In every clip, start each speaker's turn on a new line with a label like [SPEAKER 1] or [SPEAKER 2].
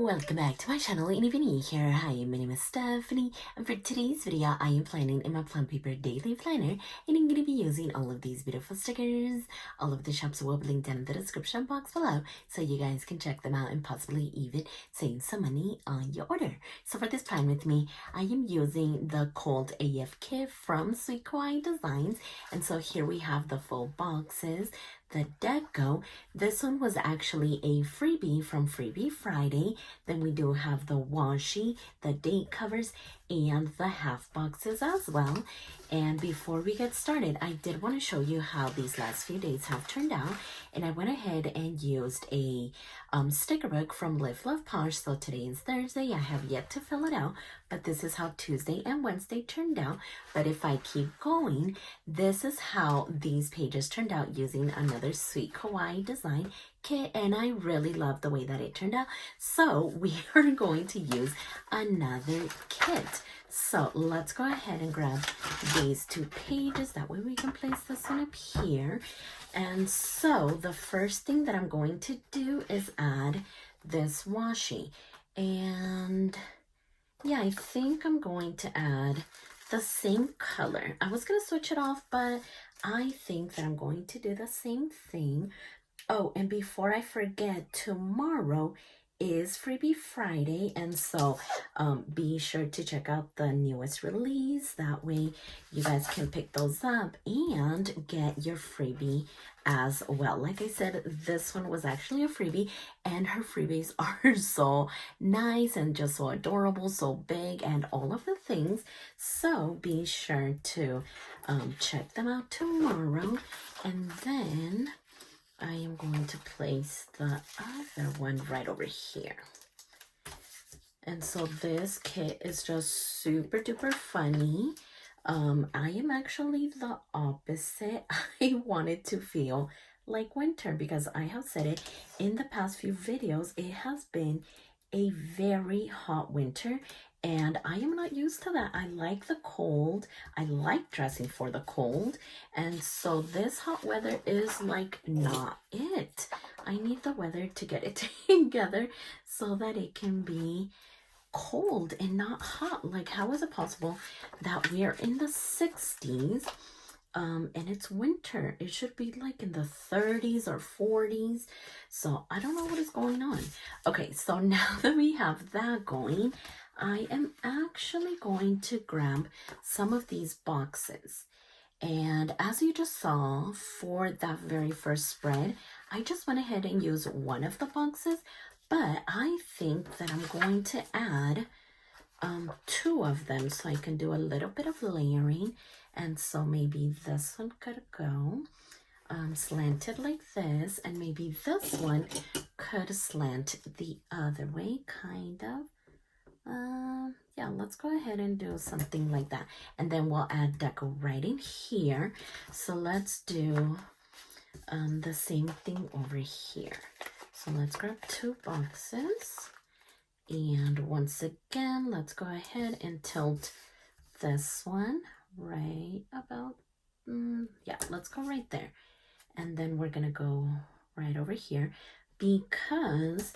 [SPEAKER 1] Welcome back to my channel, and if you're new here, hi, my name is Stephany, and for today's video, I am planning in my Plum Paper daily planner, and I'm going to be using all of these beautiful stickers. All of the shops will be linked down in the description box below, so you guys can check them out and possibly even save some money on your order. So for this plan with me, I am using the Cold AF kit from Sweet Kawaii Designs, and so here we have the full boxes. The deco, this one was actually a freebie from Freebie Friday. Then we do have the washi, the date covers, and the half boxes as well. And before we get started, I did want to show you how these last few days have turned out. And I went ahead and used a sticker book from Live Love Posh. So today is Thursday. I have yet to fill it out, but this is how Tuesday and Wednesday turned out. But if I keep going, this is how these pages turned out using another Sweet Kawaii Design kit, and I really love the way that it turned out. So we are going to use another kit. So let's go ahead and grab these two pages. That way we can place this one up here. And so the first thing that I'm going to do is add this washi. And yeah, I think I'm going to add the same color. I was going to switch it off, but I think that I'm going to do the same thing. Oh, and before I forget, tomorrow is Freebie Friday, and so be sure to check out the newest release. That way you guys can pick those up and get your freebie as well. Like I said, this one was actually a freebie, and her freebies are so nice and just so adorable, so big, and all of the things. So be sure to check them out tomorrow. And then I am going to place the other one right over here. And so this kit is just super duper funny. I am actually the opposite. I wanted to feel like winter because I have said it in the past few videos. It has been a very hot winter, and I am not used to that. I like the cold. I like dressing for the cold. And so this hot weather is like not it. I need the weather to get it together so that it can be cold and not hot. Like, how is it possible that we are in the 60s and it's winter? It should be like in the 30s or 40s. So I don't know what is going on. Okay, so now that we have that going, I am actually going to grab some of these boxes. And as you just saw for that very first spread, I just went ahead and used one of the boxes, but I think that I'm going to add two of them so I can do a little bit of layering. And so maybe this one could go slanted like this, and maybe this one could slant the other way, kind of. Yeah, let's go ahead and do something like that, and then we'll add deco right in here. So let's do the same thing over here. So let's grab two boxes, and once again, let's go ahead and tilt this one right about yeah, let's go right there, and then we're gonna go right over here because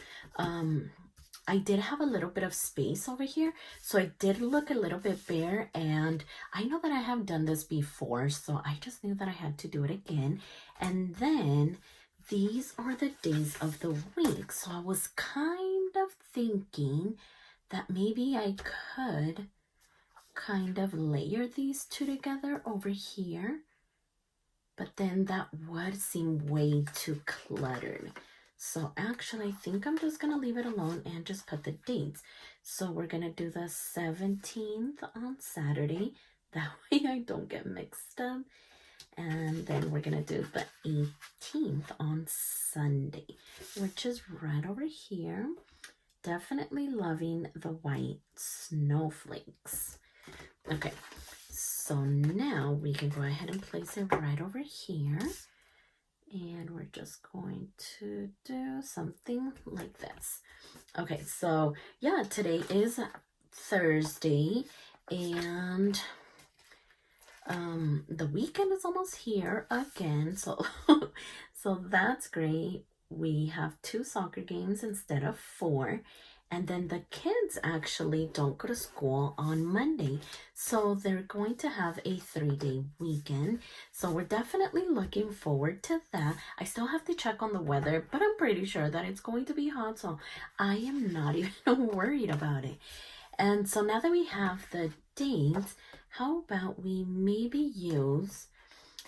[SPEAKER 1] I did have a little bit of space over here, so I did look a little bit bare, and I know that I have done this before, so I just knew that I had to do it again. And then these are the days of the week, so I was kind of thinking that maybe I could kind of layer these two together over here, but then that would seem way too cluttered. So actually, I think I'm just going to leave it alone and just put the dates. So we're going to do the 17th on Saturday. That way I don't get mixed up. And then we're going to do the 18th on Sunday, which is right over here. Definitely loving the white snowflakes. Okay, so now we can go ahead and place it right over here. And we're just going to do something like this. Okay, so yeah, today is Thursday, and the weekend is almost here again. So so that's great. We have 2 soccer games instead of 4, And then the kids actually don't go to school on Monday. So they're going to have a 3-day weekend. So we're definitely looking forward to that. I still have to check on the weather, but I'm pretty sure that it's going to be hot. So I am not even worried about it. And so now that we have the dates, how about we maybe use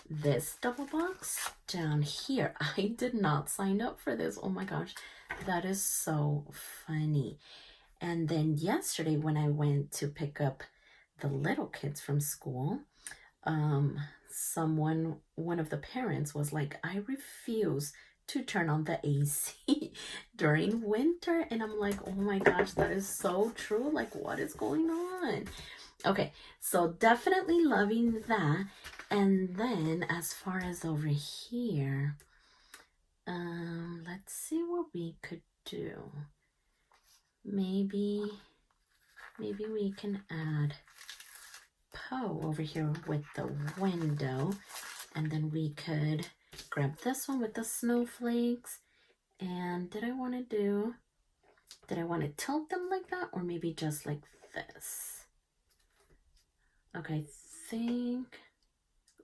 [SPEAKER 1] this double box down here? I did not sign up for this. Oh my gosh, that is so funny. And then yesterday when I went to pick up the little kids from school, one of the parents was like, I refuse to turn on the AC during winter. And I'm like, oh my gosh, that is so true. Like, what is going on? Okay, so definitely loving that. And then as far as over here, let's see what we could do. Maybe we can add Poe over here with the window, and then we could grab this one with the snowflakes. And did I want to tilt them like that, or maybe just like this? Okay,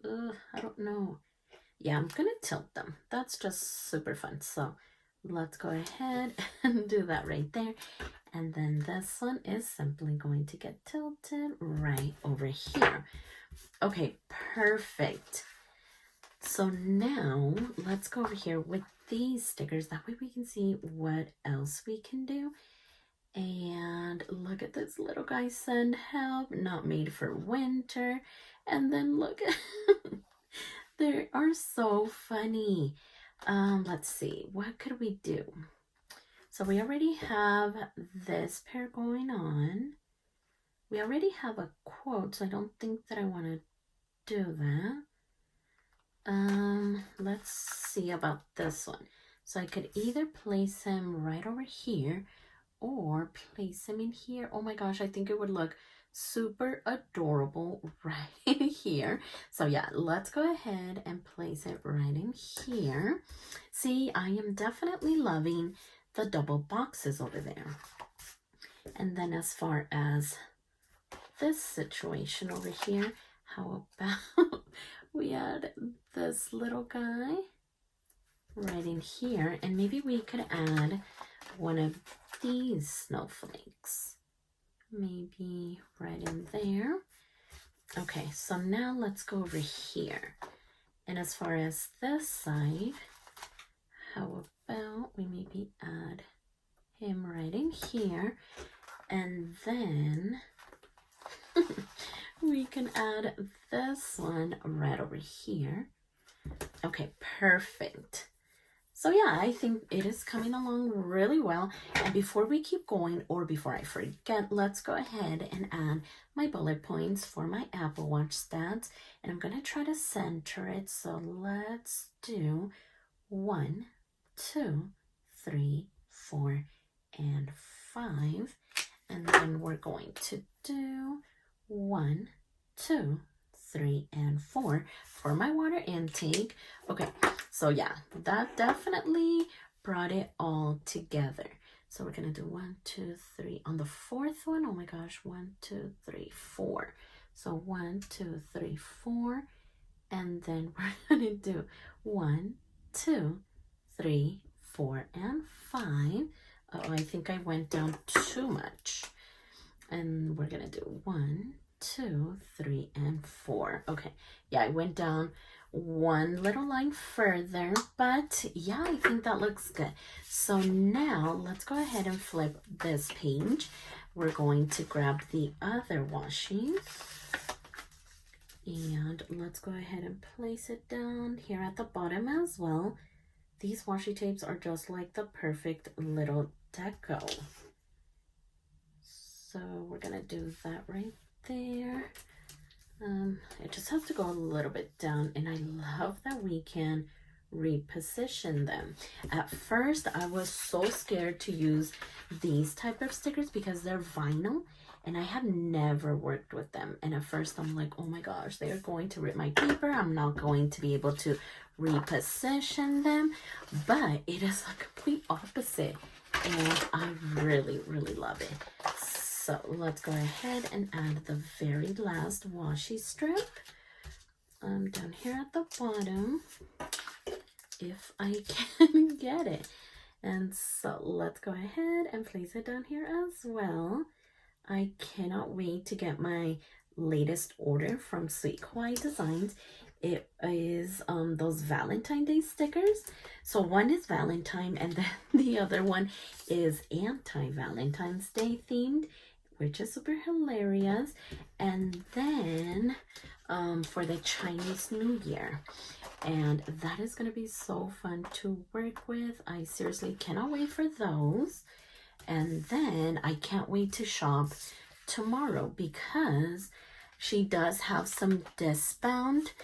[SPEAKER 1] I don't know. Yeah, I'm gonna tilt them. That's just super fun. So let's go ahead and do that right there. And then this one is simply going to get tilted right over here. Okay, perfect. So now let's go over here with these stickers. That way we can see what else we can do. And look at this little guy, send help, not made for winter. And then look at they are so funny. Let's see, what could we do? So we already have this pair going on. We already have a quote, so I don't think that I want to do that. Let's see about this one. So I could either place him right over here or place him in here. Oh my gosh, I think it would look super adorable right in here. So yeah, let's go ahead and place it right in here. See, I am definitely loving the double boxes over there. And then as far as this situation over here, how about we add this little guy right in here, and maybe we could add one of these snowflakes, maybe right in there. Okay, so now let's go over here. And as far as this side, how about we maybe add him right in here, and then we can add this one right over here. Okay, perfect. So yeah, I think it is coming along really well. And before we keep going, or before I forget, let's go ahead and add my bullet points for my Apple Watch stats. And I'm going to try to center it. So let's do 1, 2, 3, 4, and 5. And then we're going to do 1, 2, 3, and 4 for my water intake. Okay, so yeah, that definitely brought it all together. So we're gonna do 1, 2, 3 on the fourth one. Oh my gosh, 1, 2, 3, 4. So 1, 2, 3, 4, and then we're gonna do 1, 2, 3, 4, and 5. Oh, I think I went down too much. And we're gonna do 1, 2, 3, and 4. Okay, yeah, I went down one little line further, but yeah, I think that looks good. So now let's go ahead and flip this page. We're going to grab the other washi, and let's go ahead and place it down here at the bottom as well. These washi tapes are just like the perfect little deco. So we're gonna do that right there. It just has to go a little bit down, and I love that we can reposition them. At first, I was so scared to use these type of stickers because they're vinyl, and I have never worked with them. And at first, I'm like, oh my gosh, they are going to rip my paper. I'm not going to be able to reposition them. But it is a complete opposite. and I really, really love it. So let's go ahead and add the very last washi strip down here at the bottom, if I can get it. And so let's go ahead and place it down here as well. I cannot wait to get my latest order from Sweet Kawaii Designs. It is those Valentine Day stickers. So one is Valentine and then the other one is anti-Valentine's Day themed, which is super hilarious. And then for the Chinese New Year. And that is going to be so fun to work with. I seriously cannot wait for those. And then I can't wait to shop tomorrow because she does have some discount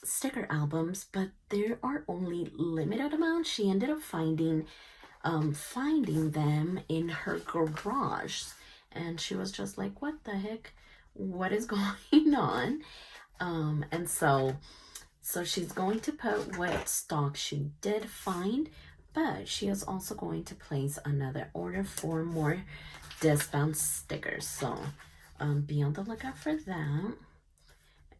[SPEAKER 1] sticker albums, but there are only limited amounts. She ended up finding them in her garage, and she was just like, what the heck, what is going on? And so she's going to put what stock she did find, but she is also going to place another order for more discount stickers. So be on the lookout for that.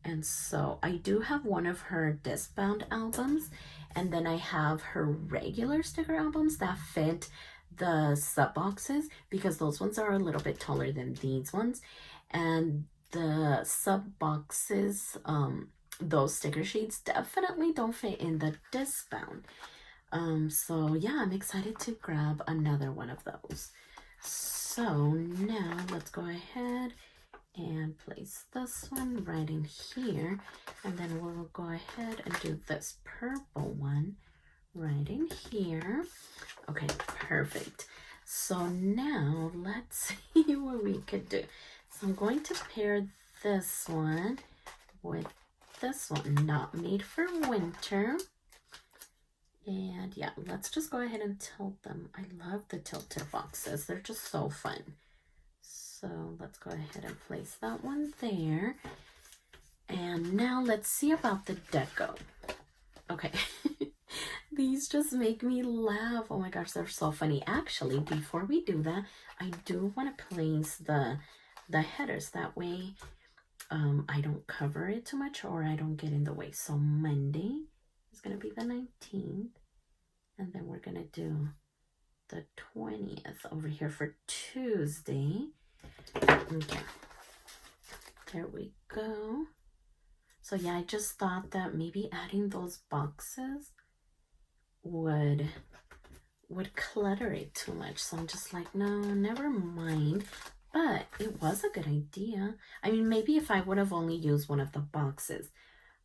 [SPEAKER 1] And so I do have one of her discount albums, and then I have her regular sticker albums that fit the sub boxes, because those ones are a little bit taller than these ones, and the sub boxes, those sticker sheets definitely don't fit in the discount. So yeah, I'm excited to grab another one of those. So now let's go ahead and place this one right in here, and then we'll go ahead and do this purple one right in here. Okay, perfect. So now let's see what we could do. So I'm going to pair this one with this one, Not Made for Winter. And yeah, let's just go ahead and tilt them. I love the tilted boxes. They're just so fun. So let's go ahead and place that one there. And now let's see about the deco. Okay. These just make me laugh. Oh my gosh, they're so funny. Actually, before we do that, I do want to place the headers. That way I don't cover it too much or I don't get in the way. So Monday is going to be the 19th. And then we're going to do the 20th over here for Tuesday. Okay. There we go. So yeah, I just thought that maybe adding those boxes would clutter it too much. So I'm just like, no, never mind. But it was a good idea. I mean, maybe if I would have only used one of the boxes.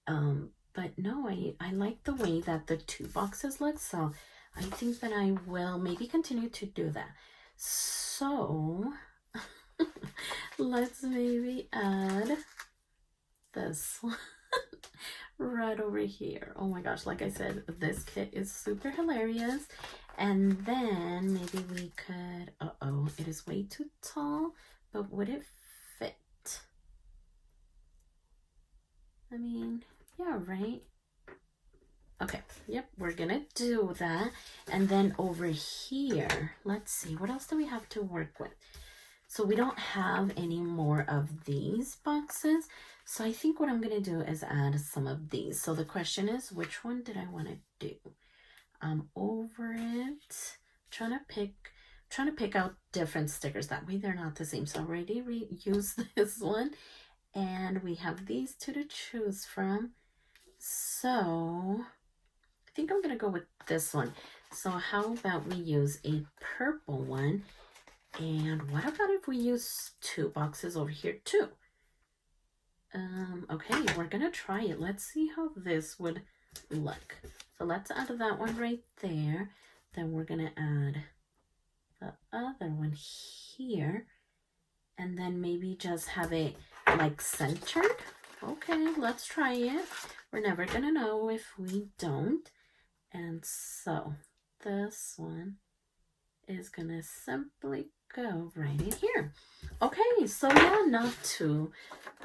[SPEAKER 1] But no, I like the way that the two boxes look. So I think that I will maybe continue to do that. So let's maybe add this one right over here. Oh my gosh, like I said, this kit is super hilarious. And then maybe we could, it is way too tall, but would it fit? I mean, yeah, right? Okay, yep, we're gonna do that. And then over here, let's see, what else do we have to work with? So we don't have any more of these boxes. So I think what I'm gonna do is add some of these. So the question is, which one did I wanna do? Over it, trying to pick out different stickers. That way they're not the same. So I already reused this one. And we have these two to choose from. So I think I'm going to go with this one. So how about we use a purple one? And what about if we use two boxes over here too? Okay, we're going to try it. Let's see how this would look. So let's add that one right there. Then we're going to add the other one here. And then maybe just have it like centered. Okay, let's try it. We're never gonna know if we don't. And so this one is gonna simply go right in here. Okay, so yeah, not too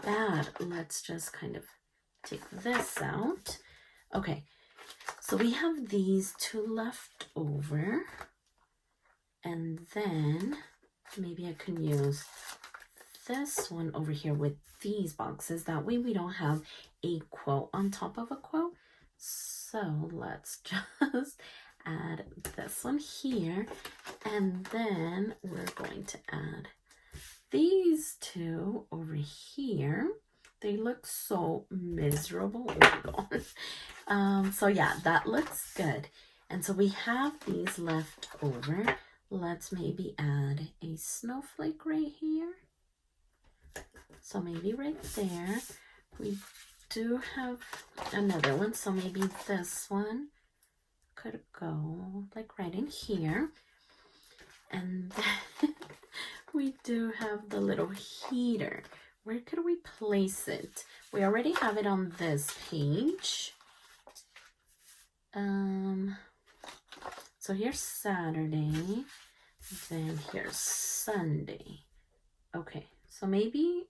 [SPEAKER 1] bad. Let's just kind of take this out. Okay, so we have these two left over. And then maybe I can use this one over here with these boxes. That way we don't have a quote on top of a quote. So let's just add this one here. And then we're going to add these two over here. They look so miserable. Oh my god. So yeah, that looks good. And so we have these left over. Let's maybe add a snowflake right here. So maybe right there. We do have another one, so maybe this one could go like right in here. And then we do have the little heater. Where could we place it? We already have it on this page. So here's Saturday, then here's Sunday. Okay, so maybe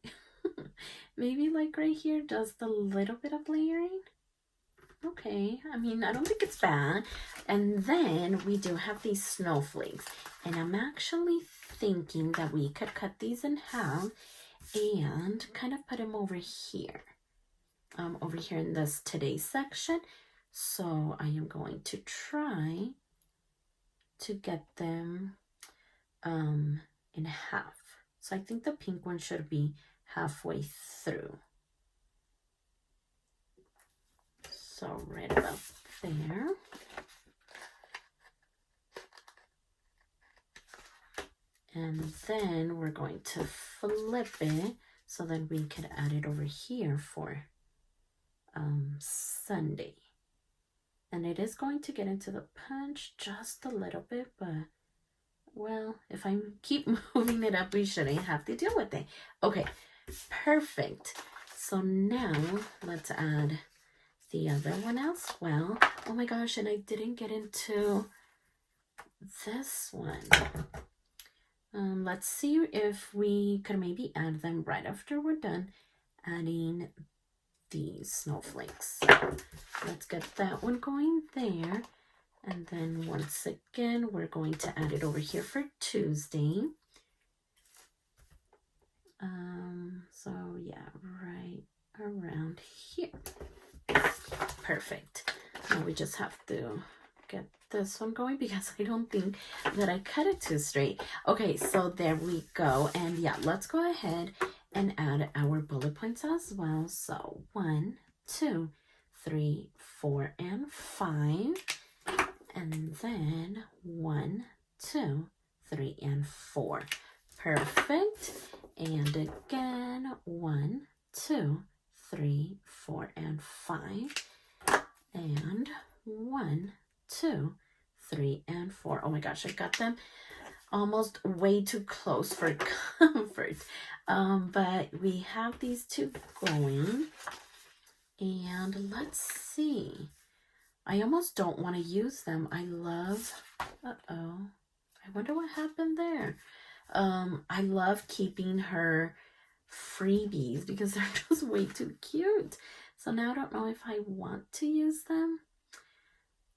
[SPEAKER 1] maybe like right here, just a little bit of layering. Okay, I mean, I don't think it's bad. And then we do have these snowflakes, and I'm actually thinking that we could cut these in half and kind of put them over here in this today's section. So I am going to try to get them in half. So I think the pink one should be halfway through. So right about there. And then we're going to flip it so that we could add it over here for Sunday. And it is going to get into the punch just a little bit, but well, if I keep moving it up, we shouldn't have to deal with it. Okay, perfect. So now let's add the other one as well. Oh my gosh, and I didn't get into this one. Let's see if we could maybe add them right after we're done adding these snowflakes. Let's get that one going there. And then once again, we're going to add it over here for Tuesday. So yeah, right around here. Perfect. Now we just have to get this one going because I don't think that I cut it too straight. Okay, so there we go. And yeah, let's go ahead and add our bullet points as well. So 1, 2, 3, 4, and 5. And then 1, 2, 3, and 4. Perfect. And again, 1, 2, 3, 4, and 5. And 1, 2, 3, and 4. Oh my gosh, I got them almost way too close for comfort. But we have these two going. And let's see. I almost don't want to use them. I love, I wonder what happened there. I love keeping her freebies because they're just way too cute. So now I don't know if I want to use them.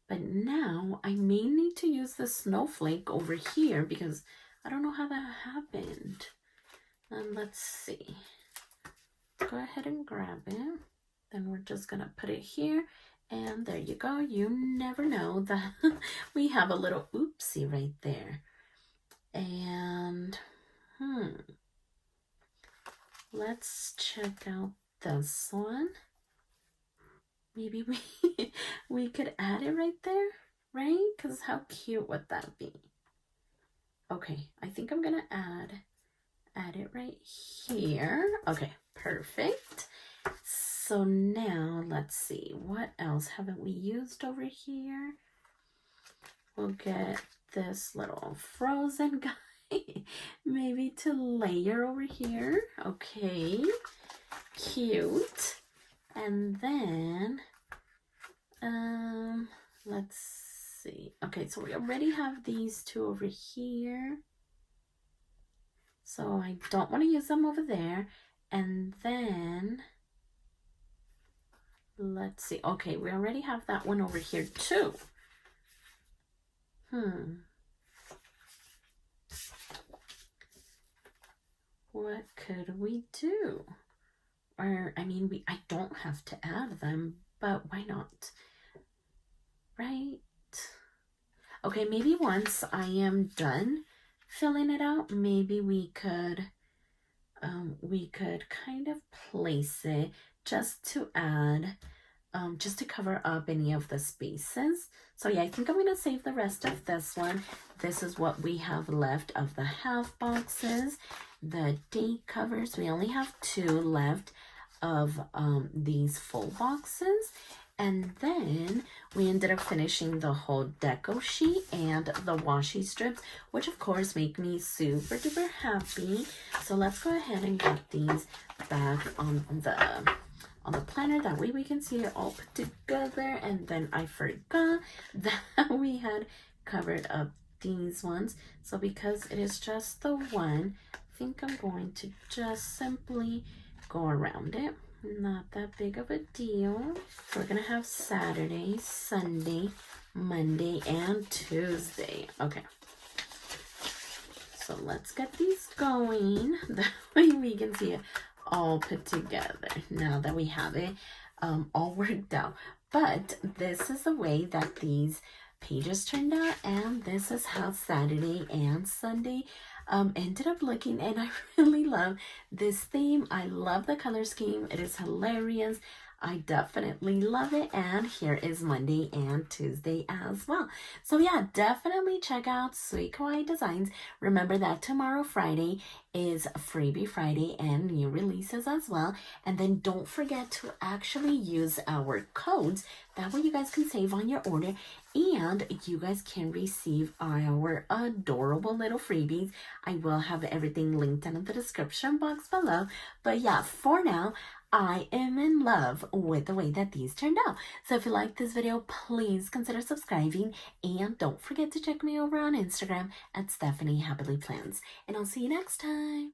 [SPEAKER 1] But now I may need to use the snowflake over here because I don't know how that happened. Let's see. Let's go ahead and grab it. Then we're just going to put it here. And there you go. You never know that we have a little oopsie right there. And, let's check out this one. Maybe we could add it right there, right? Because how cute would that be? Okay, I think I'm going to add it right here. Okay, perfect. So now let's see, what else haven't we used over here? We'll get this little frozen guy maybe to layer over here. Okay, cute. And then let's see. Okay, so we already have these two over here. So I don't want to use them over there. And then let's see. Okay, we already have that one over here too. what could we do? Or, I mean, I don't have to add them, but why not? Right? Okay, maybe once I am done filling it out, maybe we could kind of place it just to add, just to cover up any of the spaces. So yeah, I think I'm gonna save the rest of this one. This is what we have left of the half boxes. The date covers, we only have 2 left of these full boxes. And then we ended up finishing the whole deco sheet and the washi strips, which of course make me super duper happy. So let's go ahead and get these back on the planner. That way we can see it all put together. And then I forgot that we had covered up these ones. So because it is just the one, I think I'm going to just simply go around it. Not that big of a deal. So we're gonna have Saturday, Sunday, Monday, and Tuesday. Okay. So let's get these going. That way we can see it all put together now that we have it all worked out. But this is the way that these pages turned out, and this is how Saturday and Sunday ended up looking. And I really love this theme. I love the color scheme. It is hilarious. I definitely love it. And here is Monday and Tuesday as well. So yeah, definitely check out Sweet Kawaii Designs. Remember that tomorrow, Friday, is Freebie Friday and new releases as well. And then don't forget to actually use our codes. That way you guys can save on your order and you guys can receive our adorable little freebies. I will have everything linked down in the description box below. But yeah, for now, I am in love with the way that these turned out. So if you like this video, please consider subscribing. And don't forget to check me over on Instagram at stephanyhappilyplans. And I'll see you next time.